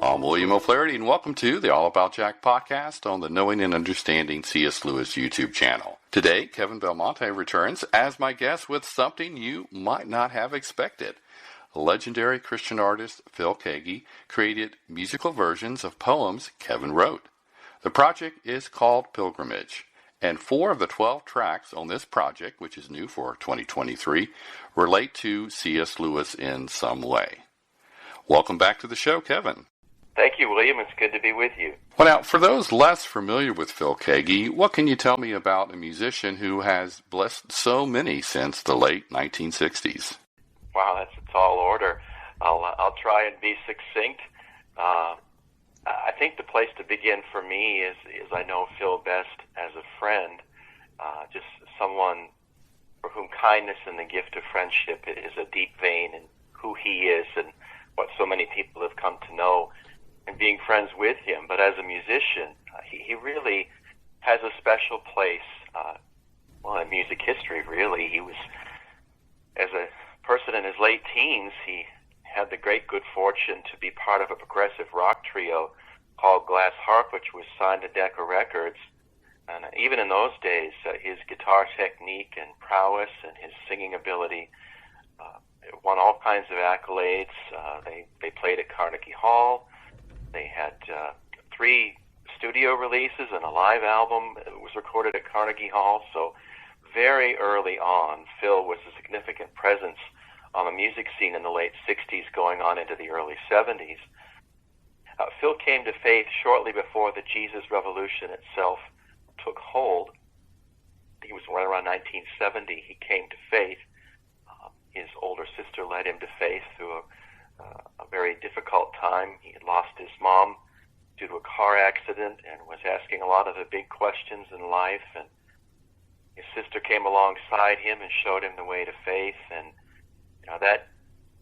I'm William O'Flaherty, and welcome to the All About Jack podcast on the Knowing and Understanding C.S. Lewis YouTube channel. Today, Kevin Belmonte returns as my guest with something you might not have expected. Legendary Christian artist Phil Keaggy created musical versions of poems Kevin wrote. The project is called Pilgrimage, and 4 of the 12 tracks on this project, which is new for 2023, relate to C.S. Lewis in some way. Welcome back to the show, Kevin. Thank you, William. It's good to be with you. Well, now, for those less familiar with Phil Keaggy, what can you tell me about a musician who has blessed so many since the late 1960s? Wow, that's a tall order. I'll try and be succinct. I think the place to begin for me is I know Phil best as a friend, just someone for whom kindness and the gift of friendship is a deep vein in who he is and what so many people have come to know and being friends with him. But as a musician, he really has a special place, in music history, really. He was, as a person in his late teens, he had the great good fortune to be part of a progressive rock trio called Glass Harp, which was signed to Decca Records. And even in those days, his guitar technique and prowess and his singing ability won all kinds of accolades. They played at Carnegie Hall. They had 3 studio releases and a live album. It was recorded at Carnegie Hall. So very early on, Phil was a significant presence on the music scene in the late 60s going on into the early 70s. Phil came to faith shortly before the Jesus Revolution itself took hold. He was right around 1970. He came to faith. His older sister led him to faith through a very difficult time. He had lost his mom due to a car accident and was asking a lot of the big questions in life. And his sister came alongside him and showed him the way to faith. And that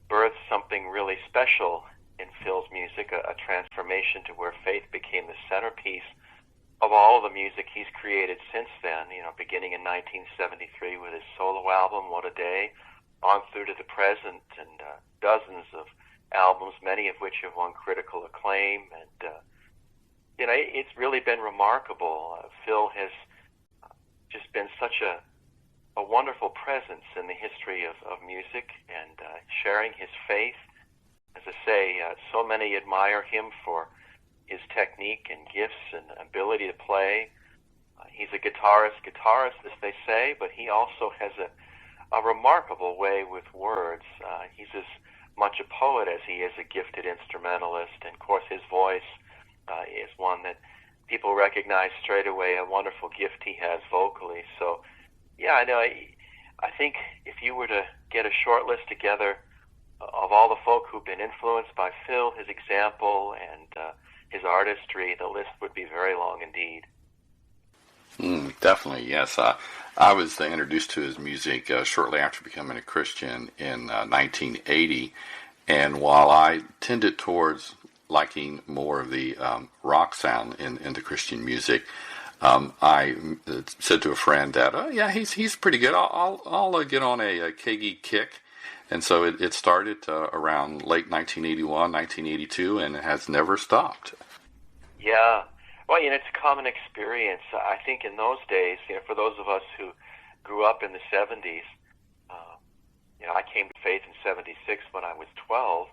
birthed something really special in Phil's music, a transformation to where faith became the centerpiece of all the music he's created since then, beginning in 1973 with his solo album, What a Day, on through to the present, and dozens of albums, many of which have won critical acclaim. And, it's really been remarkable. Phil has just been such a wonderful presence in the history of music and sharing his faith. As I say, so many admire him for his technique and gifts and ability to play. He's a guitarist, as they say, but he also has a remarkable way with words. He's as much a poet as he is a gifted instrumentalist, and of course his voice is one that people recognize straight away, a wonderful gift he has vocally. So, I think if you were to get a short list together of all the folk who've been influenced by Phil, his example, and his artistry, the list would be very long indeed. Definitely, yes. I was introduced to his music shortly after becoming a Christian in 1980, and while I tended towards liking more of the rock sound in the Christian music, I said to a friend that, he's pretty good. I'll get on a Keaggy kick. And so it started around late 1981, 1982, and it has never stopped. Yeah. Well, it's a common experience. I think in those days, for those of us who grew up in the 70s, I came to faith in 76 when I was 12,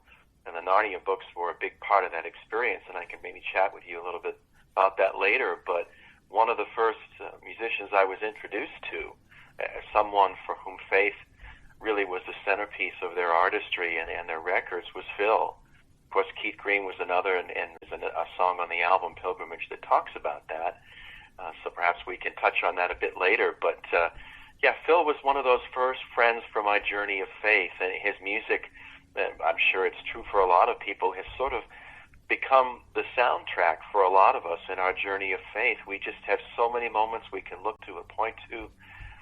and the Narnia books were a big part of that experience, and I can maybe chat with you a little bit about that later. But one of the first musicians I was introduced to, as someone for whom faith really was the centerpiece of their artistry and their records, was Phil. Of course, Keith Green was another, and there's a song on the album Pilgrimage that talks about that. So perhaps we can touch on that a bit later. But Phil was one of those first friends for my journey of faith, and his music, I'm sure it's true for a lot of people, has sort of become the soundtrack for a lot of us in our journey of faith. We just have so many moments we can look to and point to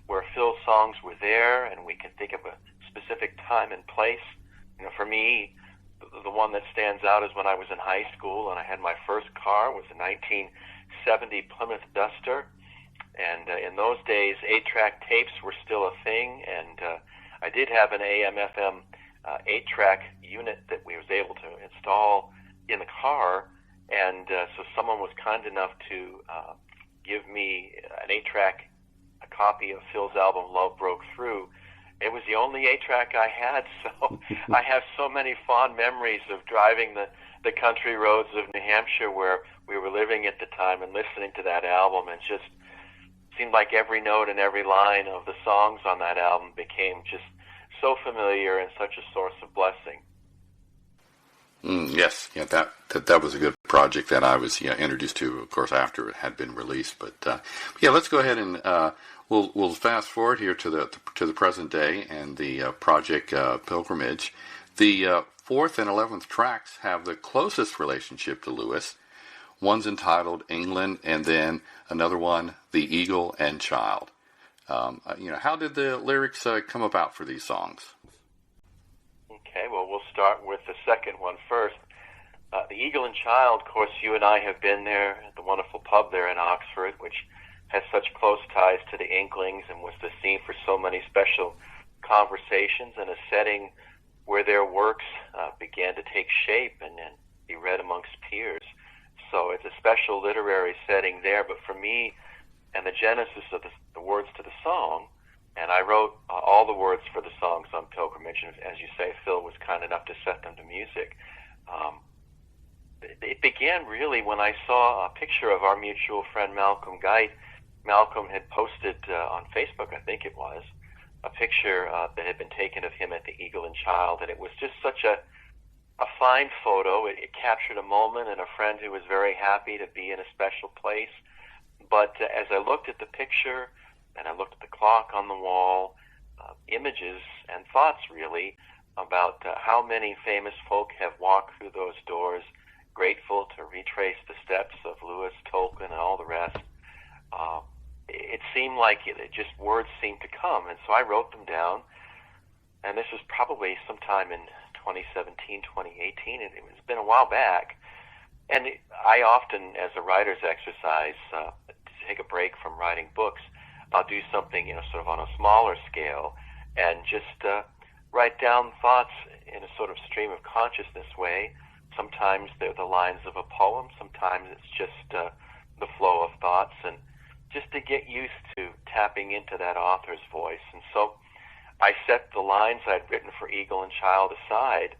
where Phil's songs were there, and we can think of a specific time and place. For me, the one that stands out is when I was in high school and I had my first car. It was a 1970 Plymouth Duster, and in those days 8-track tapes were still a thing, and I did have an AM/FM 8-track unit that we was able to install in the car, and so someone was kind enough to give me an 8-track, a copy of Phil's album Love Broke Through. It was the only 8-track I had, so I have so many fond memories of driving the country roads of New Hampshire where we were living at the time and listening to that album, and just seemed like every note and every line of the songs on that album became just so familiar and such a source of blessing. Yes, yeah, that was a good project that I was introduced to, of course, after it had been released. But yeah, let's go ahead and we'll fast forward here to the present day and the project Pilgrimage. The 4th and 11th tracks have the closest relationship to Lewis. One's entitled England, and then another one, The Eagle and Child. How did the lyrics come about for these songs? Okay, well, we'll start with the second one first. The Eagle and Child, of course, you and I have been there at the wonderful pub there in Oxford, which has such close ties to the Inklings and was the scene for so many special conversations and a setting where their works began to take shape and be read amongst peers. So it's a special literary setting there, but for me, and the genesis of the words to the song, and I wrote all the words for the songs on Pilgrimage, and as you say, Phil was kind enough to set them to music. It began really when I saw a picture of our mutual friend Malcolm Guite. Malcolm had posted on Facebook, I think it was, a picture that had been taken of him at the Eagle and Child, and it was just such a fine photo. It captured a moment and a friend who was very happy to be in a special place. But as I looked at the picture and I looked at the clock on the wall, images and thoughts really about how many famous folk have walked through those doors, grateful to retrace the steps of Lewis, Tolkien, and all the rest. It seemed like just words seemed to come, and so I wrote them down. And this was probably sometime in 2017, 2018, and it's been a while back. And I often, as a writer's exercise, to take a break from writing books, I'll do something, sort of on a smaller scale, and just write down thoughts in a sort of stream of consciousness way. Sometimes they're the lines of a poem, sometimes it's just the flow of thoughts, and just to get used to tapping into that author's voice. And so I set the lines I'd written for Eagle and Child aside,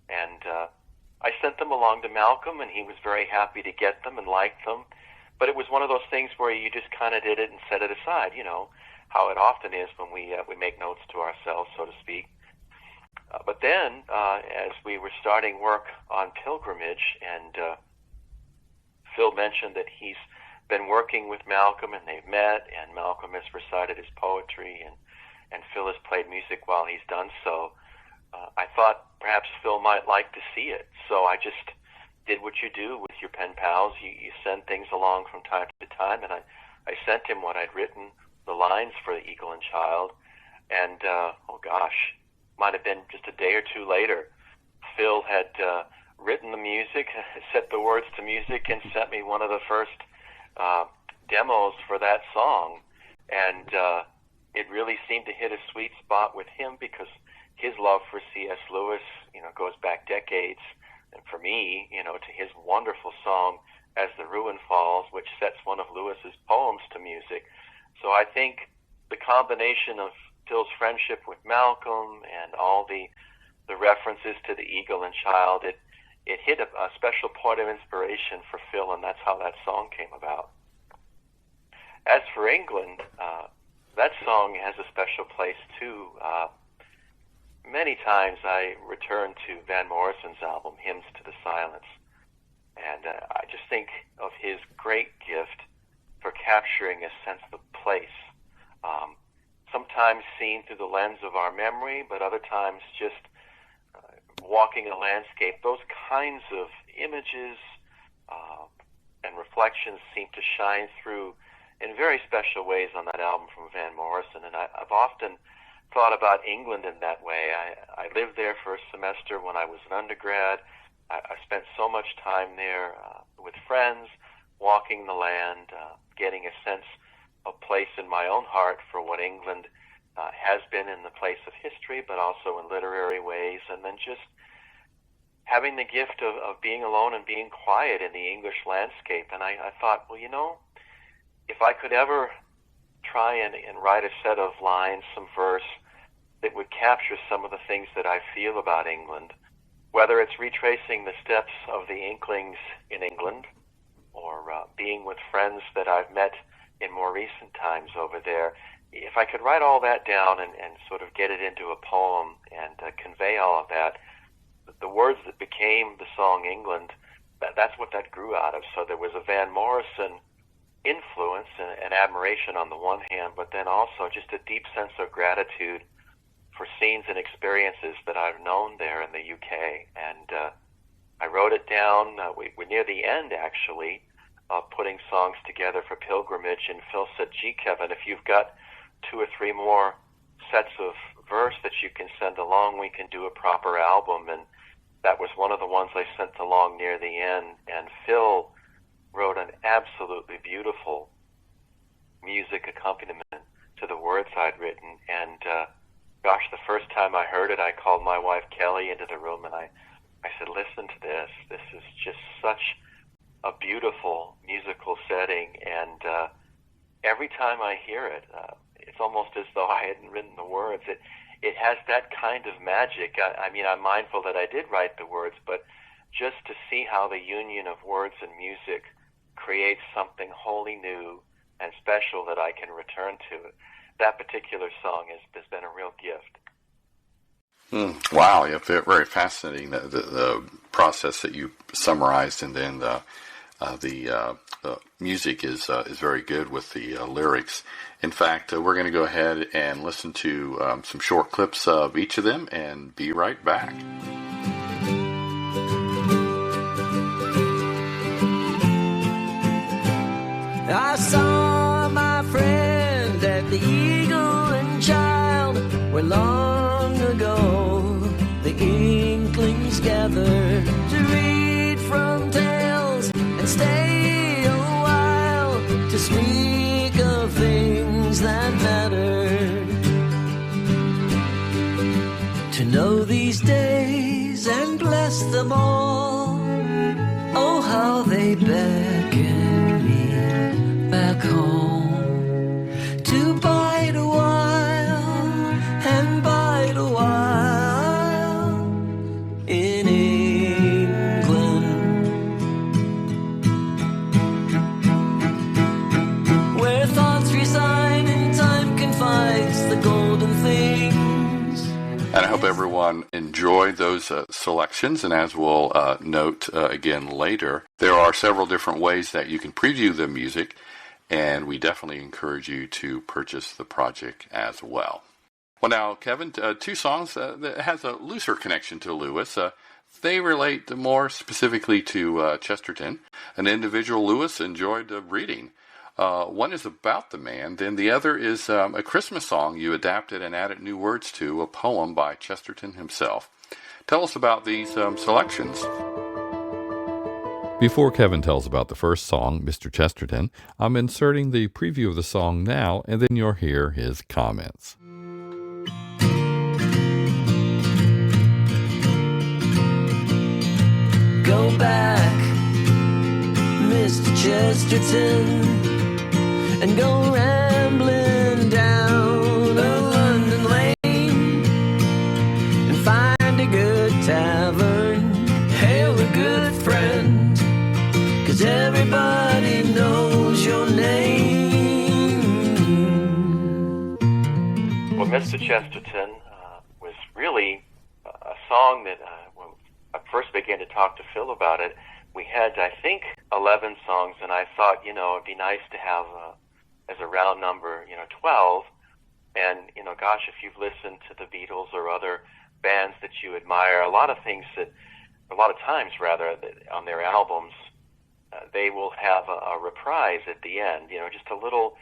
and I sent them along to Malcolm, and he was very happy to get them and liked them. But it was one of those things where you just kind of did it and set it aside, how it often is when we make notes to ourselves, so to speak. But then, as we were starting work on Pilgrimage, and Phil mentioned that he's been working with Malcolm, and they've met, and Malcolm has recited his poetry, and Phil has played music while he's done so. I thought perhaps Phil might like to see it, so I just did what you do with your pen pals. You send things along from time to time, and I sent him what I'd written, the lines for The Eagle and Child, and might have been just a day or two later, Phil had written the music, set the words to music, and sent me one of the first demos for that song, and it really seemed to hit a sweet spot with him because his love for C.S. Lewis, goes back decades, and for me, to his wonderful song As the Ruin Falls, which sets one of Lewis's poems to music. So I think the combination of Phil's friendship with Malcolm and all the references to the Eagle and Child, it hit a special point of inspiration for Phil, and that's how that song came about. As for England, that song has a special place too. Many times I return to Van Morrison's album, Hymns to the Silence, and I just think of his great gift for capturing a sense of place, sometimes seen through the lens of our memory, but other times just walking a landscape. Those kinds of images and reflections seem to shine through in very special ways on that album from Van Morrison, and I've often thought about England in that way. I lived there for a semester when I was an undergrad. I spent so much time there with friends, walking the land, getting a sense of place in my own heart for what England has been in the place of history, but also in literary ways, and then just having the gift of being alone and being quiet in the English landscape. And I thought, well, if I could ever try and write a set of lines, some verse, that would capture some of the things that I feel about England, whether it's retracing the steps of the Inklings in England or being with friends that I've met in more recent times over there, if I could write all that down and sort of get it into a poem and convey all of that, the words that became the song England, that's what that grew out of. So there was a Van Morrison influence and admiration on the one hand, but then also just a deep sense of gratitude for scenes and experiences that I've known there in the UK. And I wrote it down. We're near the end, actually, of putting songs together for Pilgrimage, and Phil said, gee, Kevin, if you've got 2 or 3 more sets of verse that you can send along, we can do a proper album. And that was one of the ones I sent along near the end. And Phil wrote an absolutely beautiful music accompaniment to the words I'd written. And gosh, the first time I heard it, I called my wife Kelly into the room and I said, listen to this. This is just such a beautiful musical setting. And every time I hear it, it's almost as though I hadn't written the words. It has that kind of magic. I mean, I'm mindful that I did write the words, but just to see how the union of words and music creates something wholly new and special that I can return to, that particular song has been a real gift. Wow, yeah, very fascinating, the process that you summarized, and then the music is very good with the lyrics. In fact, we're going to go ahead and listen to some short clips of each of them and be right back. I saw my friend at the Eagle and Child, where long ago the Inklings gathered to read from tales and stay a while to speak of things that mattered. To know these days and bless them all, oh how they beckon me back home, to bide a while and bide a while in England, where thoughts reside and time confides the golden things. And I hope everyone enjoyed those selections. And as we'll note again later, there are several different ways that you can preview the music, and we definitely encourage you to purchase the project as well. Well, now, Kevin, 2 songs that has a looser connection to Lewis. They relate more specifically to Chesterton, an individual Lewis enjoyed reading. One is about the man, then the other is a Christmas song you adapted and added new words to, a poem by Chesterton himself. Tell us about these selections. Before Kevin tells about the first song, Mr. Chesterton, I'm inserting the preview of the song now, and then you'll hear his comments. Go back, Mr. Chesterton, and go rambling down a London lane and find a good tavern, hail a good friend, 'cause everybody knows your name. Well, Mr. Chesterton was really a song that when I first began to talk to Phil about it, we had, I think, 11 songs, and I thought, it'd be nice to have as a round number, 12. And, gosh, if you've listened to the Beatles or other bands that you admire, a lot of times, on their albums, they will have a reprise at the end, just a little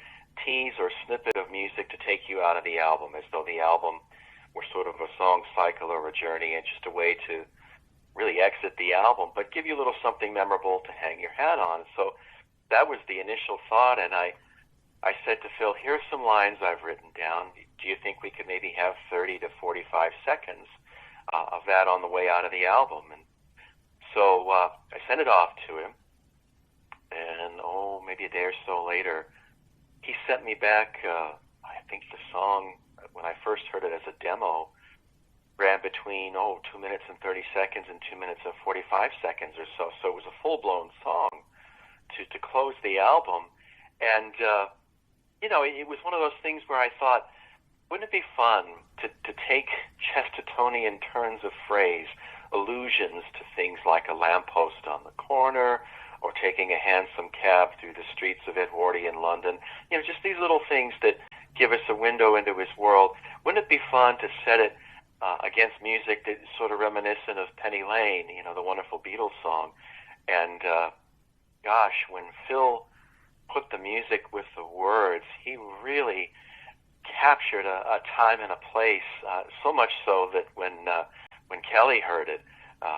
tease or snippet of music to take you out of the album, as though the album were sort of a song cycle or a journey and just a way to really exit the album, but give you a little something memorable to hang your hat on. So that was the initial thought, and I said to Phil, here's some lines I've written down. Do you think we could maybe have 30 to 45 seconds of that on the way out of the album? And So I sent it off to him, and maybe a day or so later, he sent me back, I think the song, when I first heard it as a demo, ran between 2 minutes and 30 seconds and 2 minutes and 45 seconds or so. So it was a full-blown song to close the album. And, it was one of those things where I thought, wouldn't it be fun to take Chestertonian turns of phrase, allusions to things like a lamppost on the corner, or taking a hansom cab through the streets of Edwardian London, just these little things that give us a window into his world. Wouldn't it be fun to set it against music that's sort of reminiscent of Penny Lane, the wonderful Beatles song? And gosh, when Phil put the music with the words, he really captured a time and a place, so much so that when Kelly heard it,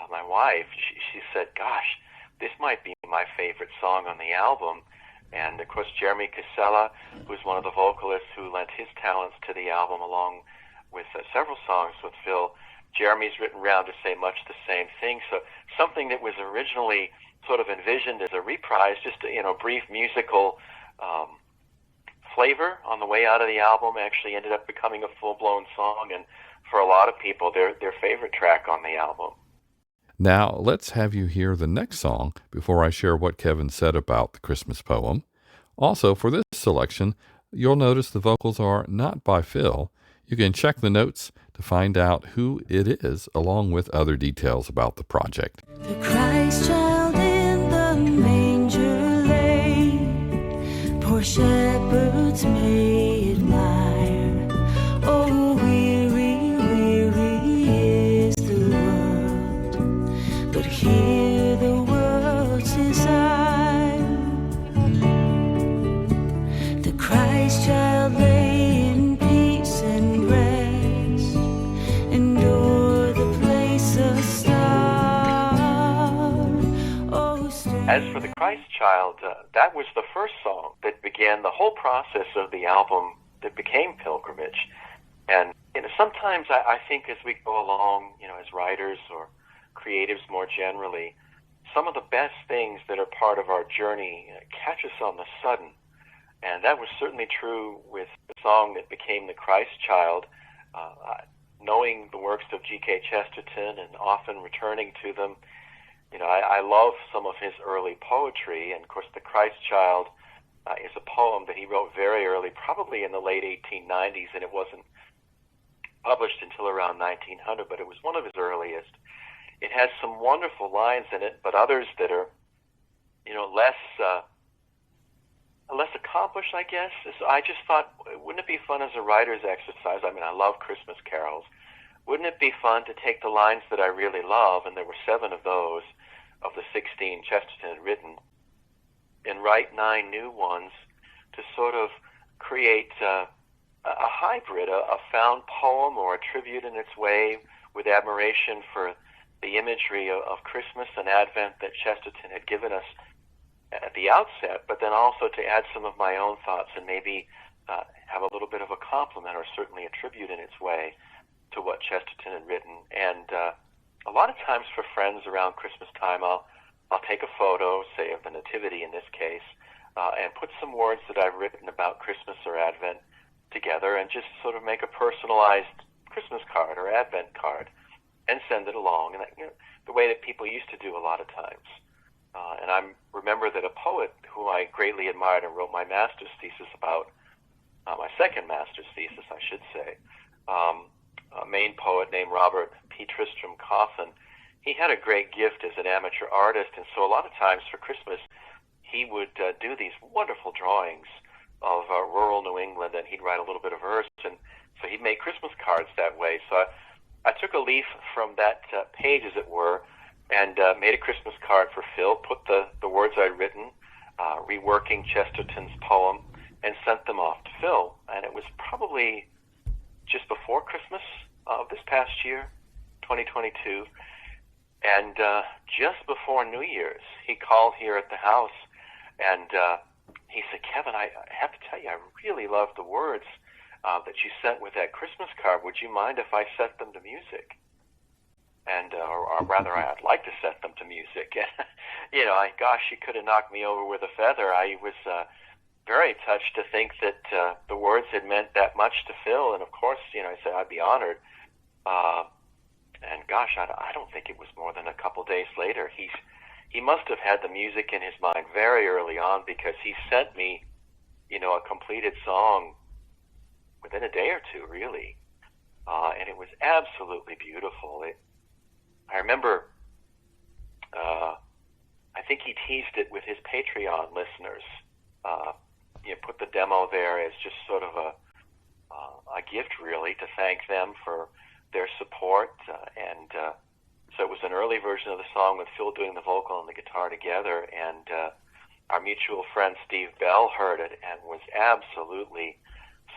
my wife, she said, gosh, this might be my favorite song on the album. And of course, Jeremy Casella, who's one of the vocalists who lent his talents to the album along with several songs with Phil, Jeremy's written around to say much the same thing. So something that was originally sort of envisioned as a reprise, just a brief musical flavor on the way out of the album, actually ended up becoming a full-blown song, and for a lot of people, their favorite track on the album. Now, let's have you hear the next song before I share what Kevin said about the Christmas poem. Also, for this selection, you'll notice the vocals are not by Phil. You can check the notes to find out who it is, along with other details about the project. The Christ child in the manger lay, poor shepherds may admire. Oh, weary, weary is the world, but hear the world's desire. The Christ child lay in peace and rest, and o'er the place a star. Oh, As for the Christ Child, that was the first song that began the whole process of the album that became Pilgrimage. And sometimes I think as we go along, as writers or creatives more generally, some of the best things that are part of our journey catch us on the sudden. And that was certainly true with the song that became the Christ Child. Knowing the works of G.K. Chesterton and often returning to them, I love some of his early poetry. And of course, the Christ Child is a poem that he wrote very early, probably in the late 1890s, and it wasn't published until around 1900, but it was one of his earliest. It has some wonderful lines in it, but others that are, less accomplished, I guess. So I just thought, wouldn't it be fun as a writer's exercise? I mean, I love Christmas carols. Wouldn't it be fun to take the lines that I really love, and there were 7 of those, of the 16 Chesterton had written, and write 9 new ones to sort of create a hybrid, a found poem or a tribute in its way, with admiration for the imagery of Christmas and Advent that Chesterton had given us at the outset, but then also to add some of my own thoughts and maybe have a little bit of a compliment or certainly a tribute in its way to what Chesterton had written. And a lot of times for friends around Christmas time, I'll take a photo, say of the Nativity in this case, and put some words that I've written about Christmas or Advent together and just sort of make a personalized Christmas card or Advent card and send it along, and the way that people used to do a lot of times. And I remember that a poet who I greatly admired and wrote my master's thesis about, my second master's thesis, I should say, a Maine poet named Robert P. Tristram Coffin, he had a great gift as an amateur artist, and so a lot of times for Christmas, he would do these wonderful drawings of rural New England, and he'd write a little bit of verse, and so he'd make Christmas cards that way. So I took a leaf from that page, as it were, and made a Christmas card for Phil, put the words I'd written, reworking Chesterton's poem, and sent them off to Phil. And it was probably just before Christmas of this past year, 2022. And just before New Year's, he called here at the house, and he said, Kevin, I have to tell you, I really love the words that you sent with that Christmas card. Would you mind if I set them to music? and or rather, I'd like to set them to music. You know, gosh, she could have knocked me over with a feather. I was very touched to think that the words had meant that much to Phil, and of course, you know, I said I'd be honored. And gosh, I don't think it was more than a couple days later. He must have had the music in his mind very early on, because he sent me, you know, a completed song within a day or two, really. And it was absolutely beautiful. I remember, I think he teased it with his Patreon listeners. You know, put the demo there as just sort of a gift, really, to thank them for their support. So it was an early version of the song with Phil doing the vocal and the guitar together. And our mutual friend Steve Bell heard it and was absolutely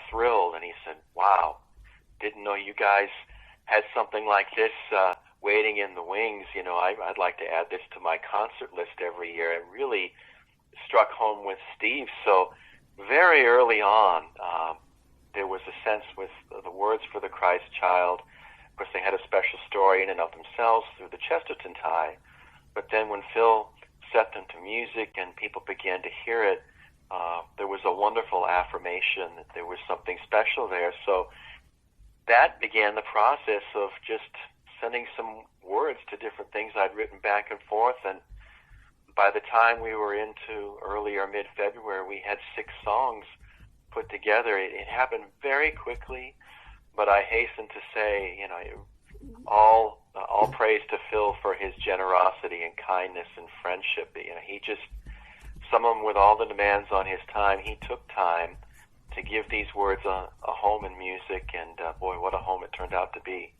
thrilled. And he said, "Wow, didn't know you guys had something like this waiting in the wings. You know, I'd like to add this to my concert list every year." It really struck home with Steve. So very early on, there was a sense with the words for the Christ Child. Of course, they had a special story in and of themselves through the Chesterton tie. But then when Phil set them to music and people began to hear it, there was a wonderful affirmation that there was something special there. So that began the process of just sending some words to different things I'd written back and forth. And by the time we were into early or mid-February, we had 6 songs put together. It happened very quickly, but I hasten to say, you know, all praise to Phil for his generosity and kindness and friendship. You know, he just, someone with all the demands on his time, he took time to give these words a home in music, and boy, what a home it turned out to be.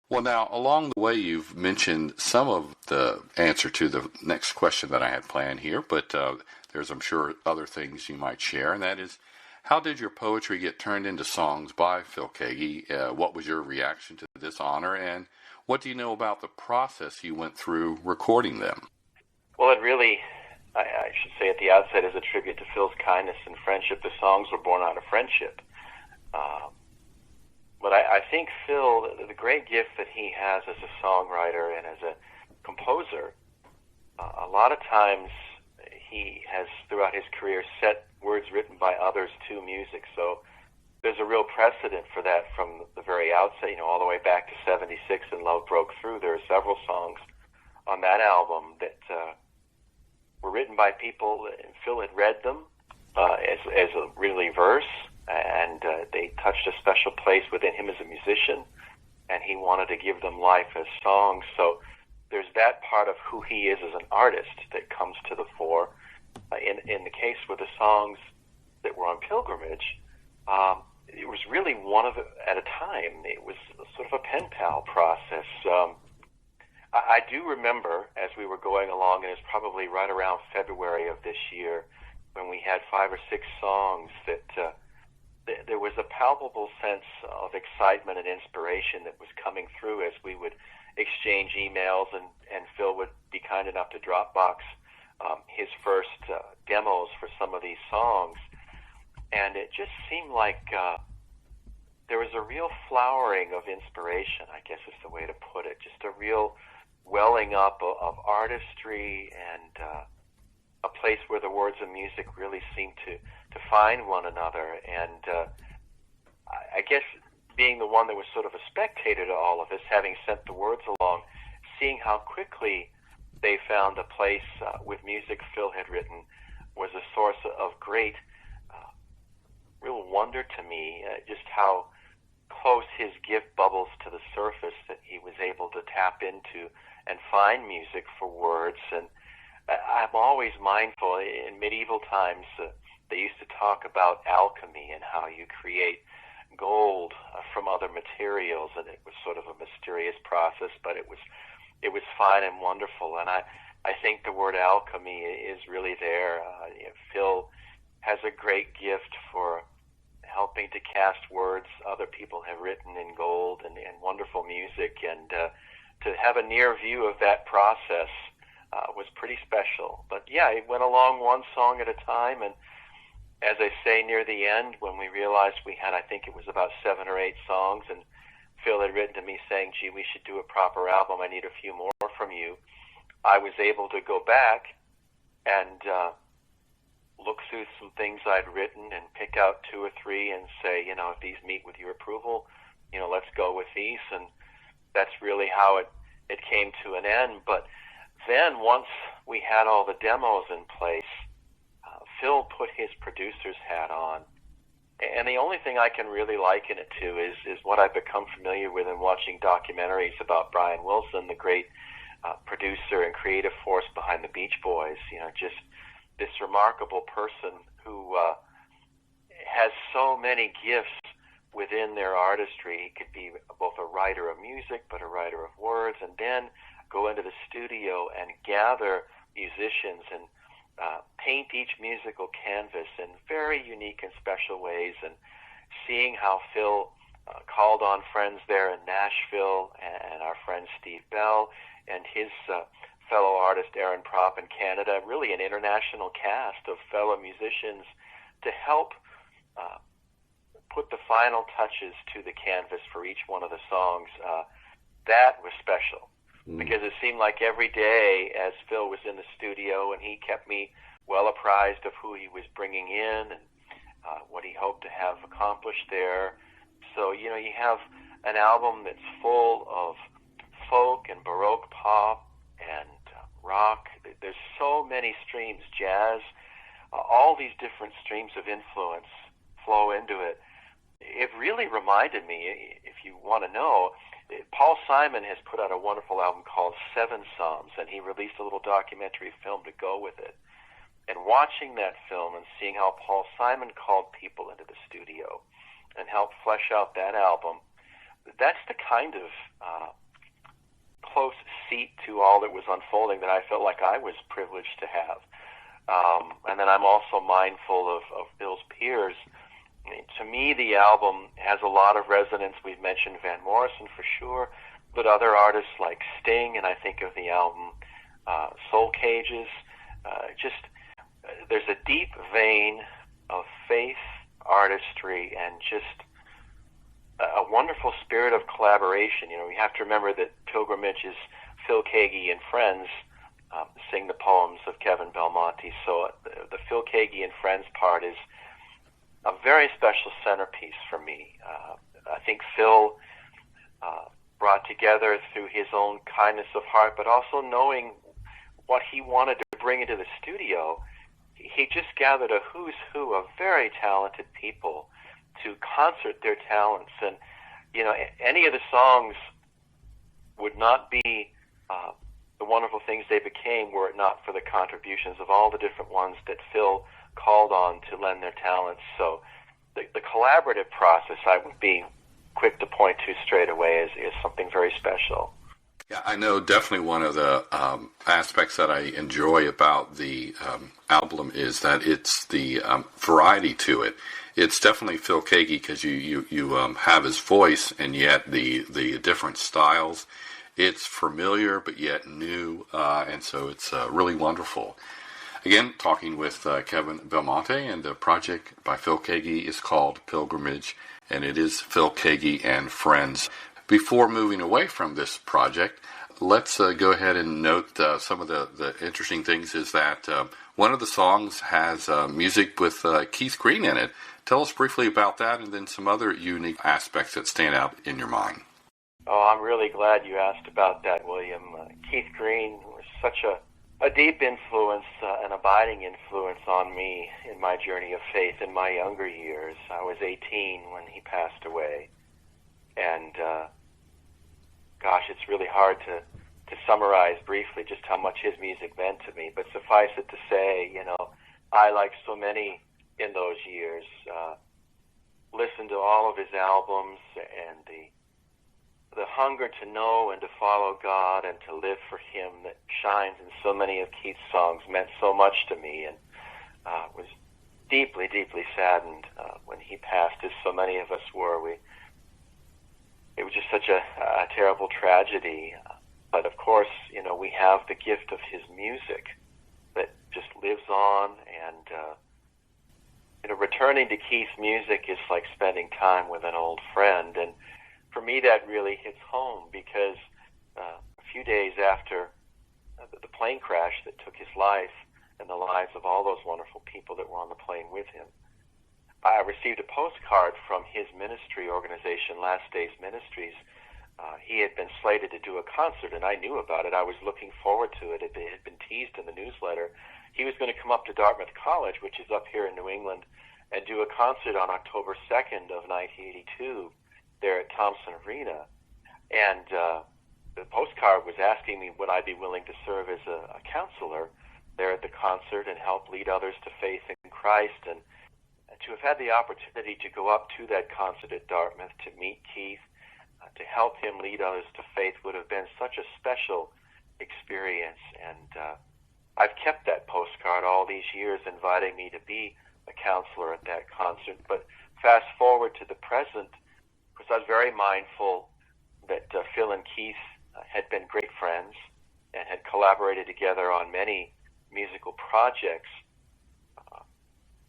Well, now, along the way, you've mentioned some of the answer to the next question that I had planned here, but there's, I'm sure, other things you might share, and that is, how did your poetry get turned into songs by Phil Keaggy? What was your reaction to this honor, and what do you know about the process you went through recording them? Well, it really, I should say at the outset, is a tribute to Phil's kindness and friendship. The songs were born out of friendship. But I think Phil, the great gift that he has as a songwriter and as a composer, a lot of times he has, throughout his career, set words written by others to music. So there's a real precedent for that from the very outset, you know, all the way back to 76 and Love Broke Through. There are several songs on that album that were written by people, and Phil had read them as a really verse, and they touched a special place within him as a musician, and he wanted to give them life as songs. So there's that part of who he is as an artist that comes to the fore. In the case with the songs that were on Pilgrimage, it was really one of it at a time. It was sort of a pen pal process. I do remember, as we were going along, and it was probably right around February of this year, when we had 5 or 6 songs, that there was a palpable sense of excitement and inspiration that was coming through as we would exchange emails, and Phil would be kind enough to Dropbox his first demos for some of these songs. And it just seemed like there was a real flowering of inspiration, I guess is the way to put it, just a real welling up of artistry, and a place where the words and music really seemed to find one another. And I guess being the one that was sort of a spectator to all of this, having sent the words along, seeing how quickly they found a place with music Phil had written was a source of great, real wonder to me, just how close his gift bubbles to the surface, that he was able to tap into and find music for words. And I'm always mindful, in medieval times, they used to talk about alchemy and how you create gold from other materials, and it was sort of a mysterious process, but it was fine and wonderful. And I think the word alchemy is really there. Phil has a great gift for helping to cast words other people have written in gold and wonderful music, and to have a near view of that process was pretty special. But yeah, it went along one song at a time, and as I say, near the end, when we realized we had, I think it was about 7 or 8 songs, and Phil had written to me saying, gee, we should do a proper album. I need a few more from you. I was able to go back and look through some things I'd written and pick out 2 or 3 and say, if these meet with your approval, let's go with these. And that's really how it came to an end. But then once we had all the demos in place, Phil put his producer's hat on. And the only thing I can really liken it to is what I've become familiar with in watching documentaries about Brian Wilson, the great producer and creative force behind the Beach Boys. Just this remarkable person who has so many gifts within their artistry. He could be both a writer of music, but a writer of words, and then go into the studio and gather musicians and paint each musical canvas in very unique and special ways. And seeing how Phil called on friends there in Nashville, and our friend Steve Bell and his fellow artist Aaron Propp in Canada, really an international cast of fellow musicians to help put the final touches to the canvas for each one of the songs. That was special, because it seemed like every day as Phil was in the studio, and he kept me well apprised of who he was bringing in and what he hoped to have accomplished there. So, you have an album that's full of folk and Baroque pop and rock. There's so many streams, jazz, all these different streams of influence flow into it. It really reminded me, if you want to know, Paul Simon has put out a wonderful album called 7 Psalms, and he released a little documentary film to go with it. And watching that film and seeing how Paul Simon called people into the studio and helped flesh out that album, that's the kind of close seat to all that was unfolding that I felt like I was privileged to have. And then I'm also mindful of Bill's peers. I mean, to me, the album has a lot of resonance. We've mentioned Van Morrison for sure, but other artists like Sting, and I think of the album Soul Cages. There's a deep vein of faith, artistry, and just a wonderful spirit of collaboration. We have to remember that Pilgrimage is Phil Keaggy and Friends sing the poems of Kevin Belmonte. So the Phil Keaggy and Friends part is a very special centerpiece for me. I think Phil brought together through his own kindness of heart, but also knowing what he wanted to bring into the studio, he just gathered a who's who of very talented people to concert their talents. And, any of the songs would not be the wonderful things they became were it not for the contributions of all the different ones that Phil called on to lend their talents. So the collaborative process, I would be quick to point to straight away, is something very special. Yeah, I know definitely one of the aspects that I enjoy about the album is that it's the variety to it. It's definitely Phil Keaggy because you have his voice, and yet the different styles. It's familiar but yet new, and so it's really wonderful. Again, talking with Kevin Belmonte, and the project by Phil Keaggy is called Pilgrimage, and it is Phil Keaggy and Friends. Before moving away from this project, let's go ahead and note some of the interesting things is that one of the songs has music with Keith Green in it. Tell us briefly about that, and then some other unique aspects that stand out in your mind. Oh, I'm really glad you asked about that, William. Keith Green was such a deep influence, an abiding influence on me in my journey of faith in my younger years. I was 18 when he passed away. And, gosh, it's really hard to summarize briefly just how much his music meant to me. But suffice it to say, I, like so many in those years, listened to all of his albums, and the hunger to know and to follow God and to live for Him that shines in so many of Keith's songs meant so much to me, and was deeply, deeply saddened when he passed, as so many of us were. It was just such a terrible tragedy. But of course, we have the gift of his music that just lives on, and returning to Keith's music is like spending time with an old friend. And for me, that really hits home because a few days after the plane crash that took his life and the lives of all those wonderful people that were on the plane with him, I received a postcard from his ministry organization, Last Days Ministries. He had been slated to do a concert, and I knew about it. I was looking forward to it. It had been teased in the newsletter. He was going to come up to Dartmouth College, which is up here in New England, and do a concert on October 2nd of 1982 there at Thompson Arena. And the postcard was asking me would I be willing to serve as a counselor there at the concert and help lead others to faith in Christ. And to have had the opportunity to go up to that concert at Dartmouth, to meet Keith, to help him lead others to faith would have been such a special experience. And I've kept that postcard all these years, inviting me to be a counselor at that concert. But fast forward to the present, because I was very mindful that Phil and Keith had been great friends and had collaborated together on many musical projects.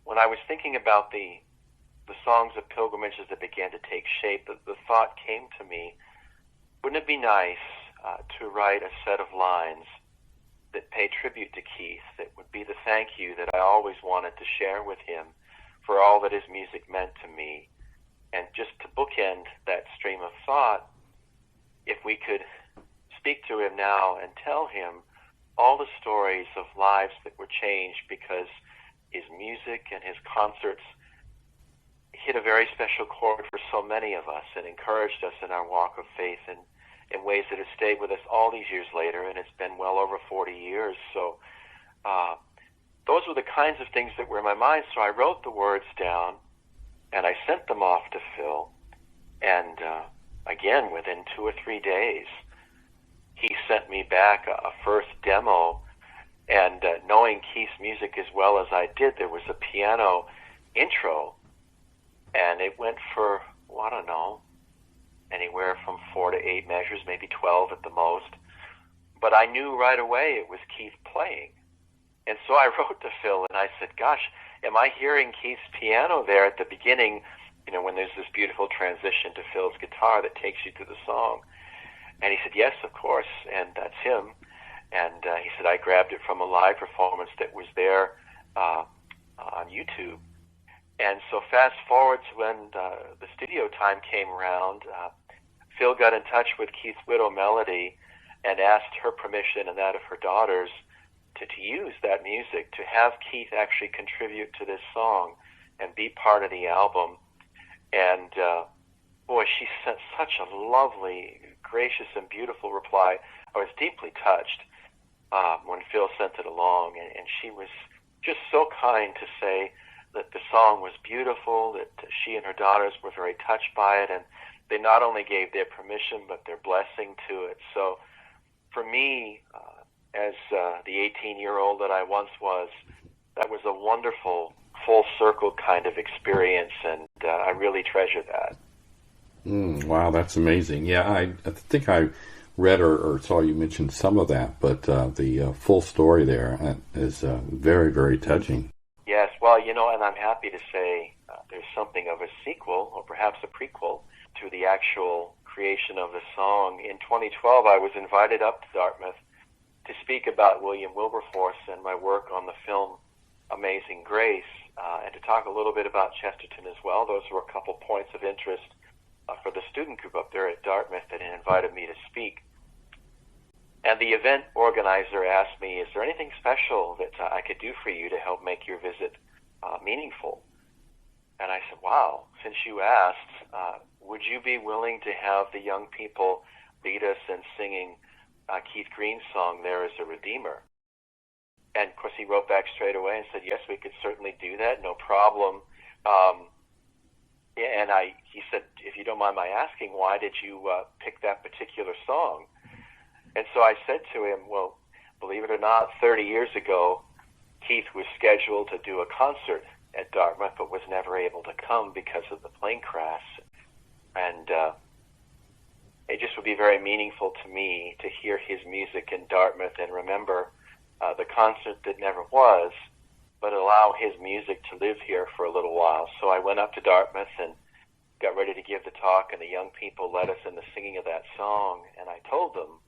When I was thinking about the songs of pilgrimages that began to take shape, the thought came to me, wouldn't it be nice to write a set of lines that pay tribute to Keith, that would be the thank you that I always wanted to share with him for all that his music meant to me. And just to bookend that stream of thought, if we could speak to him now and tell him all the stories of lives that were changed because his music and his concerts hit a very special chord for so many of us and encouraged us in our walk of faith in ways that have stayed with us all these years later, and it's been well over 40 years. So those were the kinds of things that were in my mind. So I wrote the words down, and I sent them off to Phil. And again, within 2 or 3 days, he sent me back a first demo. And knowing Keith's music as well as I did, there was a piano intro, and it went for, well, I don't know, anywhere from 4 to 8 measures, maybe 12 at the most. But I knew right away it was Keith playing. And so I wrote to Phil and I said, gosh, am I hearing Keith's piano there at the beginning, when there's this beautiful transition to Phil's guitar that takes you to the song? And he said, yes, of course, and that's him. And he said, I grabbed it from a live performance that was there on YouTube. And so fast forward to when the studio time came around, Phil got in touch with Keith's widow, Melody, and asked her permission and that of her daughters to use that music, to have Keith actually contribute to this song and be part of the album. And boy, she sent such a lovely, gracious, and beautiful reply. I was deeply touched when Phil sent it along, and she was just so kind to say that the song was beautiful, that she and her daughters were very touched by it, and they not only gave their permission, but their blessing to it. So for me, as the 18-year-old that I once was, that was a wonderful, full circle kind of experience, and I really treasure that. Wow, that's amazing. Yeah, I think I read or saw you mention some of that, but the full story there is very, very touching. Yes, well, and I'm happy to say there's something of a sequel, or perhaps a prequel, to the actual creation of the song. In 2012, I was invited up to Dartmouth to speak about William Wilberforce and my work on the film Amazing Grace, and to talk a little bit about Chesterton as well. Those were a couple points of interest for the student group up there at Dartmouth that had invited me to speak. And the event organizer asked me, is there anything special that I could do for you to help make your visit meaningful? And I said, wow, since you asked, would you be willing to have the young people lead us in singing Keith Green's song, There Is a Redeemer? And of course he wrote back straight away and said, yes, we could certainly do that, no problem. And he said, if you don't mind my asking, why did you pick that particular song? And so I said to him, well, believe it or not, 30 years ago, Keith was scheduled to do a concert at Dartmouth, but was never able to come because of the plane crash. And it just would be very meaningful to me to hear his music in Dartmouth and remember the concert that never was, but allow his music to live here for a little while. So I went up to Dartmouth and got ready to give the talk, and the young people led us in the singing of that song, and I told them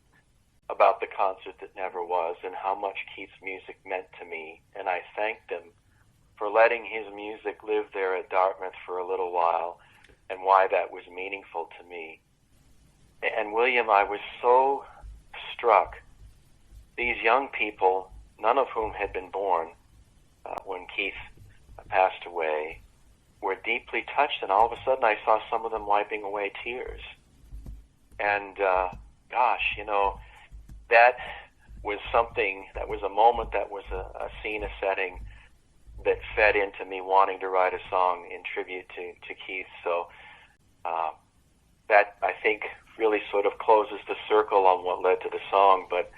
about the concert that never was and how much Keith's music meant to me, and I thanked them for letting his music live there at Dartmouth for a little while and why that was meaningful to me. And William, I was so struck. These young people, none of whom had been born when Keith passed away, were deeply touched, and all of a sudden I saw some of them wiping away tears. And gosh, you know, that was something, that was a moment, that was a scene, a setting that fed into me wanting to write a song in tribute to Keith. So that, I think, really sort of closes the circle on what led to the song. But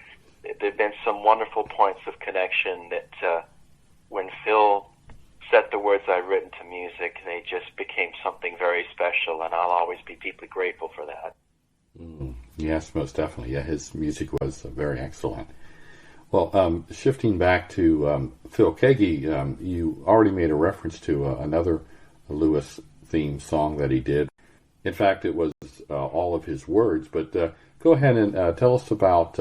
there have been some wonderful points of connection that when Phil set the words I've written to music, they just became something very special, and I'll always be deeply grateful for that. Yes, most definitely. Yeah, his music was very excellent. Well, shifting back to Phil Keaggy, you already made a reference to another Lewis theme song that he did. In fact, it was all of his words, but go ahead and tell us about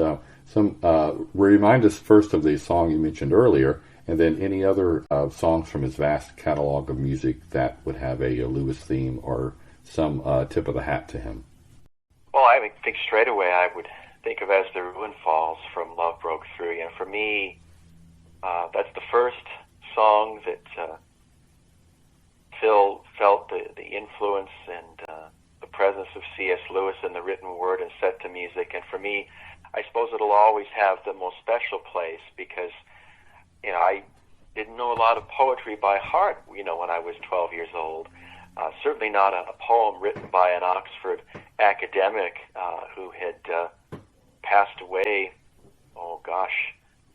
remind us first of the song you mentioned earlier, and then any other songs from his vast catalog of music that would have a Lewis theme or some tip of the hat to him. Well, I think straight away I would think of As the Ruin Falls from Love Broke Through. And for me, that's the first song that Phil felt the influence and the presence of C.S. Lewis in the written word and set to music. And for me, I suppose it'll always have the most special place because, you know, I didn't know a lot of poetry by heart, you know, when I was 12 years old. Certainly not a poem written by an Oxford academic who had passed away,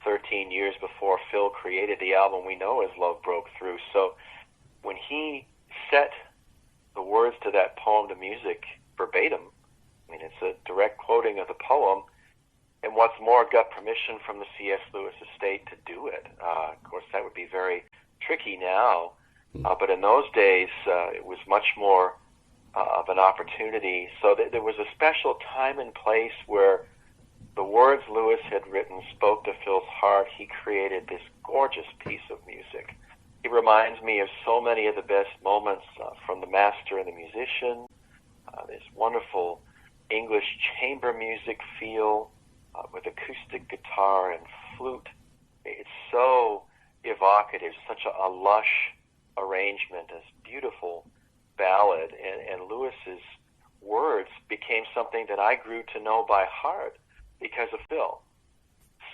13 years before Phil created the album we know as Love Broke Through. So when he set the words to that poem to music verbatim, I mean, it's a direct quoting of the poem, and what's more, got permission from the C.S. Lewis estate to do it. Of course, that would be very tricky now, but in those days, it was much more of an opportunity. So there was a special time and place where the words Lewis had written spoke to Phil's heart. He created this gorgeous piece of music. It reminds me of so many of the best moments from The Master and the Musician, this wonderful English chamber music feel with acoustic guitar and flute. It's so evocative, such a lush arrangement, this beautiful ballad, and Lewis's words became something that I grew to know by heart because of Phil.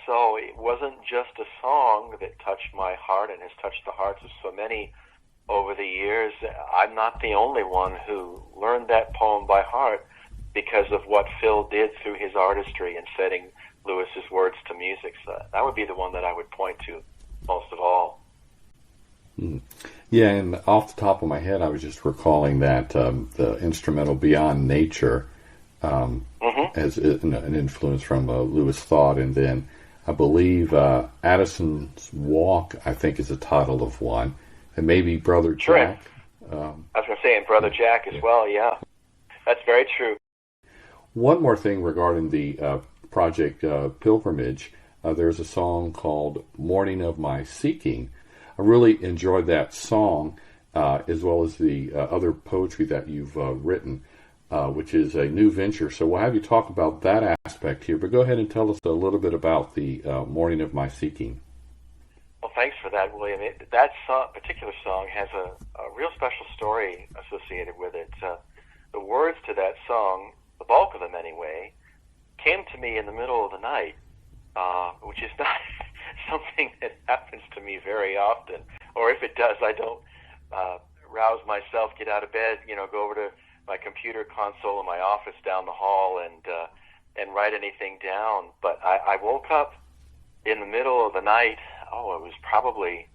So it wasn't just a song that touched my heart and has touched the hearts of so many over the years. I'm not the only one who learned that poem by heart because of what Phil did through his artistry in setting Lewis's words to music. So that would be the one that I would point to most of all. Yeah, and off the top of my head, I was just recalling that the instrumental Beyond Nature as an influence from Lewis thought, and then I believe Addison's Walk, I think, is the title of one, and maybe Brother Jack. I was going to say, and Brother Jack as well, yeah. That's very true. One more thing regarding the project Pilgrimage, there's a song called Morning of My Seeking. I really enjoyed that song, as well as the other poetry that you've written, which is a new venture. So we'll have you talk about that aspect here, but go ahead and tell us a little bit about the Morning of My Seeking. Well, thanks for that, William. That particular song has a real special story associated with it. The words to that song, the bulk of them anyway, came to me in the middle of the night, which is not something that happens to me very often. Or if it does, I don't rouse myself, get out of bed, go over to my computer console in my office down the hall and write anything down. But I woke up in the middle of the night. It was probably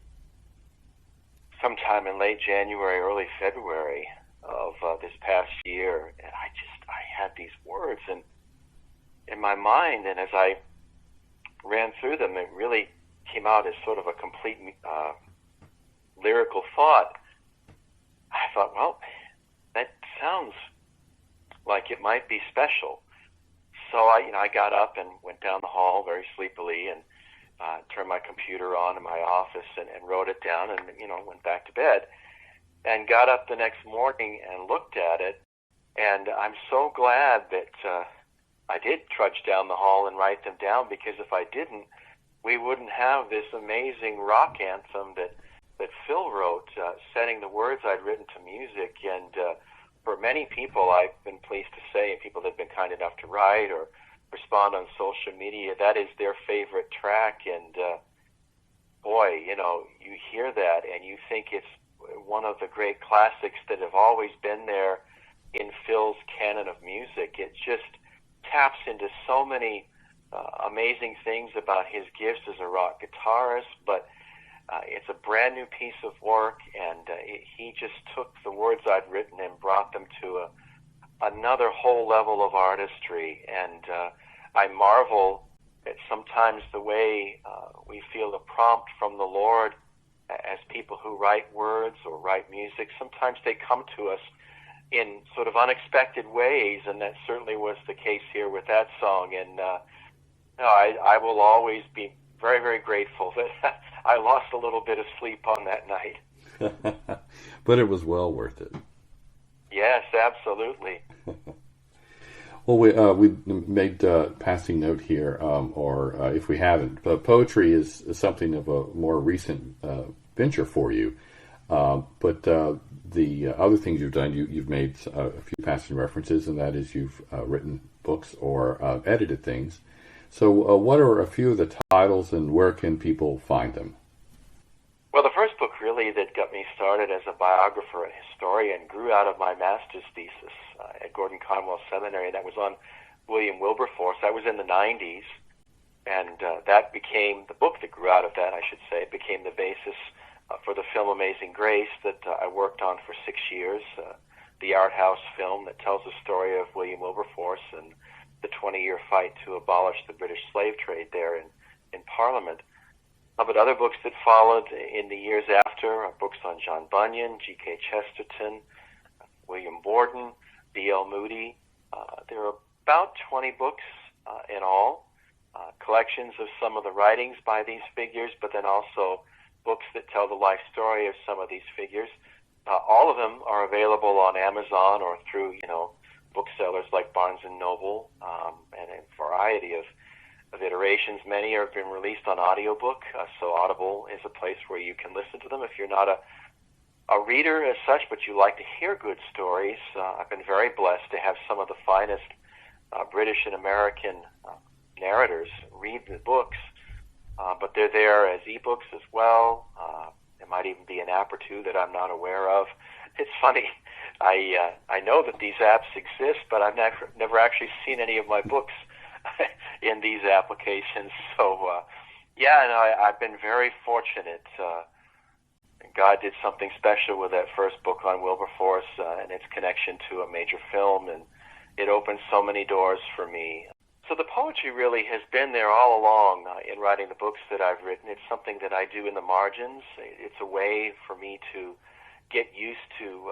sometime in late January, early February of this past year, and I had these words in my mind, and as I ran through them, it really came out as sort of a complete lyrical thought. I thought, well, that sounds like it might be special. So I got up and went down the hall very sleepily and turned my computer on in my office and wrote it down and, went back to bed and got up the next morning and looked at it. And I'm so glad that I did trudge down the hall and write them down, because if I didn't, we wouldn't have this amazing rock anthem that Phil wrote, setting the words I'd written to music. And for many people, I've been pleased to say, and people that have been kind enough to write or respond on social media, that is their favorite track. And boy, you hear that and you think it's one of the great classics that have always been there in Phil's canon of music. It just taps into so many amazing things about his gifts as a rock guitarist, but it's a brand new piece of work, and he just took the words I'd written and brought them to another whole level of artistry. And I marvel at sometimes the way we feel a prompt from the Lord as people who write words or write music. Sometimes they come to us in sort of unexpected ways, and that certainly was the case here with that song. And I will always be very, very grateful that I lost a little bit of sleep on that night. But it was well worth it. Yes, absolutely. Well, we made a passing note here, or if we haven't, poetry is something of a more recent venture for you. But the other things you've done, you've made a few passing references, and that is you've written books or edited things. So what are a few of the titles, and where can people find them? Well, the first book really that got me started as a biographer and historian grew out of my master's thesis at Gordon Conwell Seminary. That was on William Wilberforce. That was in the 90s, and that became, the book that grew out of that, I should say, became the basis for the film Amazing Grace that I worked on for 6 years, the art house film that tells the story of William Wilberforce and the 20-year fight to abolish the British slave trade there in Parliament. But other books that followed in the years after are books on John Bunyan, G.K. Chesterton, William Borden, D.L. Moody. There are about 20 books in all, collections of some of the writings by these figures, but then also books that tell the life story of some of these figures. All of them are available on Amazon or through, booksellers like Barnes & Noble, and a variety of iterations. Many have been released on audiobook, so Audible is a place where you can listen to them. If you're not a reader as such, but you like to hear good stories, I've been very blessed to have some of the finest British and American narrators read the books, but they're there as ebooks as well. There might even be an app or two that I'm not aware of. It's funny. I know that these apps exist, but I've never actually seen any of my books in these applications. So, I've been very fortunate. God did something special with that first book on Wilberforce and its connection to a major film, and it opened so many doors for me. So the poetry really has been there all along in writing the books that I've written. It's something that I do in the margins. It's a way for me to get used to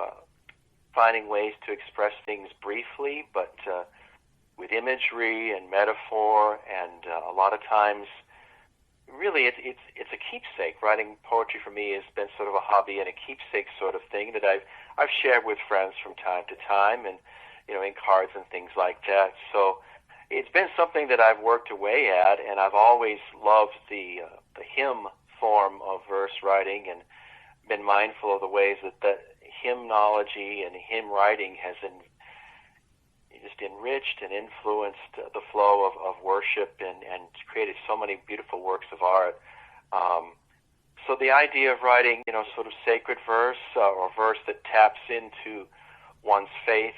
finding ways to express things briefly, but with imagery and metaphor, and a lot of times, really, it's a keepsake. Writing poetry for me has been sort of a hobby and a keepsake sort of thing that I've shared with friends from time to time, and in cards and things like that. So it's been something that I've worked away at, and I've always loved the hymn form of verse writing, and been mindful of the ways that hymnology and hymn writing has just enriched and influenced the flow of worship and created so many beautiful works of art. So the idea of writing, sort of sacred verse or verse that taps into one's faith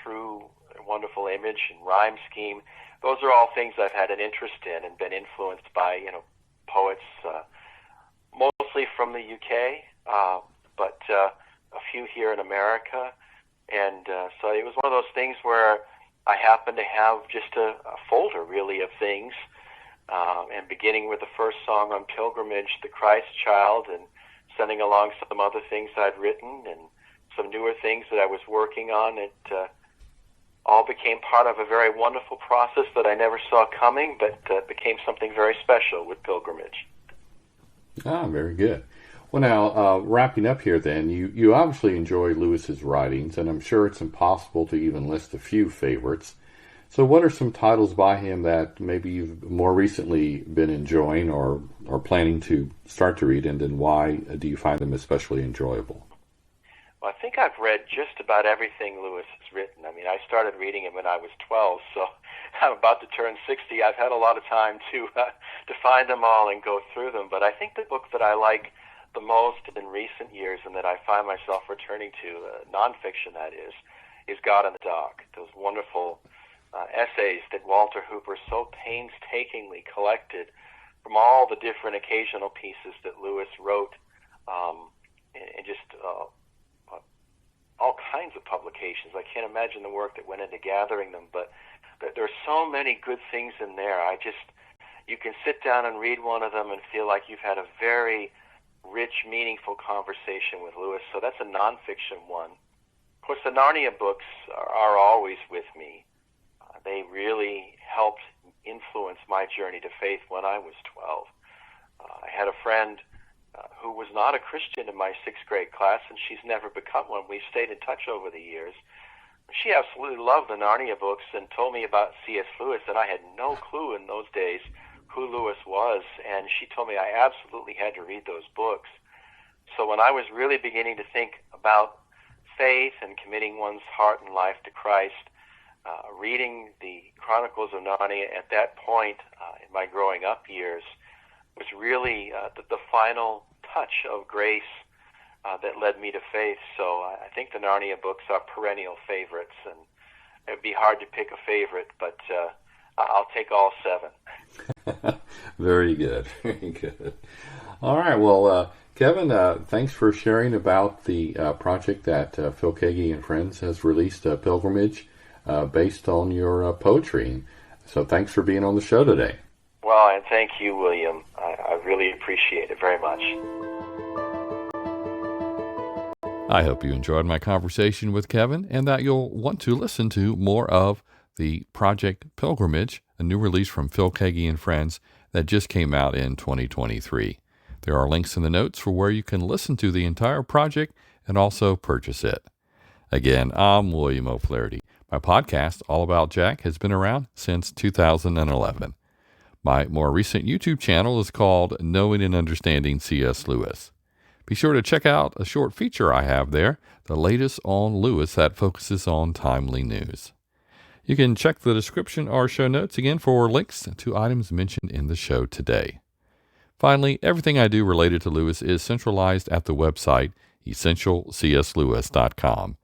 through a wonderful image and rhyme scheme, those are all things I've had an interest in and been influenced by, poets mostly from the UK, but a few here in America. And so it was one of those things where I happened to have just a folder, really, of things, and beginning with the first song on Pilgrimage, The Christ Child, and sending along some other things I'd written, and some newer things that I was working on. It all became part of a very wonderful process that I never saw coming, but became something very special with Pilgrimage. Ah, very good. Well, now, wrapping up here then, you obviously enjoy Lewis's writings, and I'm sure it's impossible to even list a few favorites. So what are some titles by him that maybe you've more recently been enjoying or planning to start to read, and then why do you find them especially enjoyable? Well, I think I've read just about everything Lewis has written. I mean, I started reading him when I was 12, so I'm about to turn 60. I've had a lot of time to find them all and go through them. But I think the book that I like the most in recent years and that I find myself returning to, nonfiction that is God in the Dock. Those wonderful essays that Walter Hooper so painstakingly collected from all the different occasional pieces that Lewis wrote, and just all kinds of publications. I can't imagine the work that went into gathering them, but there are so many good things in there. You can sit down and read one of them and feel like you've had a very rich, meaningful conversation with Lewis. So that's a nonfiction one. Of course, the Narnia books are always with me. They really helped influence my journey to faith when I was 12. I had a friend who was not a Christian in my 6th grade class, and she's never become one. We've stayed in touch over the years. She absolutely loved the Narnia books and told me about C.S. Lewis, and I had no clue in those days who Lewis was, and she told me I absolutely had to read those books. So when I was really beginning to think about faith and committing one's heart and life to Christ, reading the Chronicles of Narnia at that point in my growing up years was really the final touch of grace that led me to faith. So I think the Narnia books are perennial favorites, and it would be hard to pick a favorite, but I'll take all 7. Very good. Very good. All right. Well, Kevin, thanks for sharing about the project that Phil Keaggy and Friends has released, Pilgrimage, based on your poetry. So thanks for being on the show today. Well, and thank you, William. I really appreciate it very much. I hope you enjoyed my conversation with Kevin and that you'll want to listen to more of the Project Pilgrimage, a new release from Phil Keaggy and Friends that just came out in 2023. There are links in the notes for where you can listen to the entire project and also purchase it. Again, I'm William O'Flaherty. My podcast, All About Jack, has been around since 2011. My more recent YouTube channel is called Knowing and Understanding C.S. Lewis. Be sure to check out a short feature I have there, the latest on Lewis that focuses on timely news. You can check the description or show notes again for links to items mentioned in the show today. Finally, everything I do related to Lewis is centralized at the website essentialcslewis.com.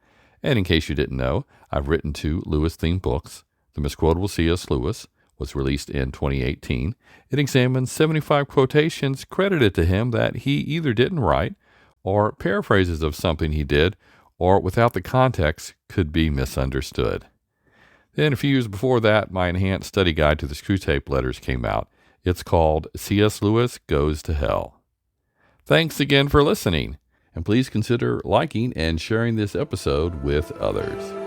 And in case you didn't know, I've written 2 Lewis-themed books. The Misquotable C.S. Lewis was released in 2018. It examines 75 quotations credited to him that he either didn't write or paraphrases of something he did or without the context could be misunderstood. Then a few years before that, my enhanced study guide to the Screwtape Letters came out. It's called C.S. Lewis Goes to Hell. Thanks again for listening, and please consider liking and sharing this episode with others.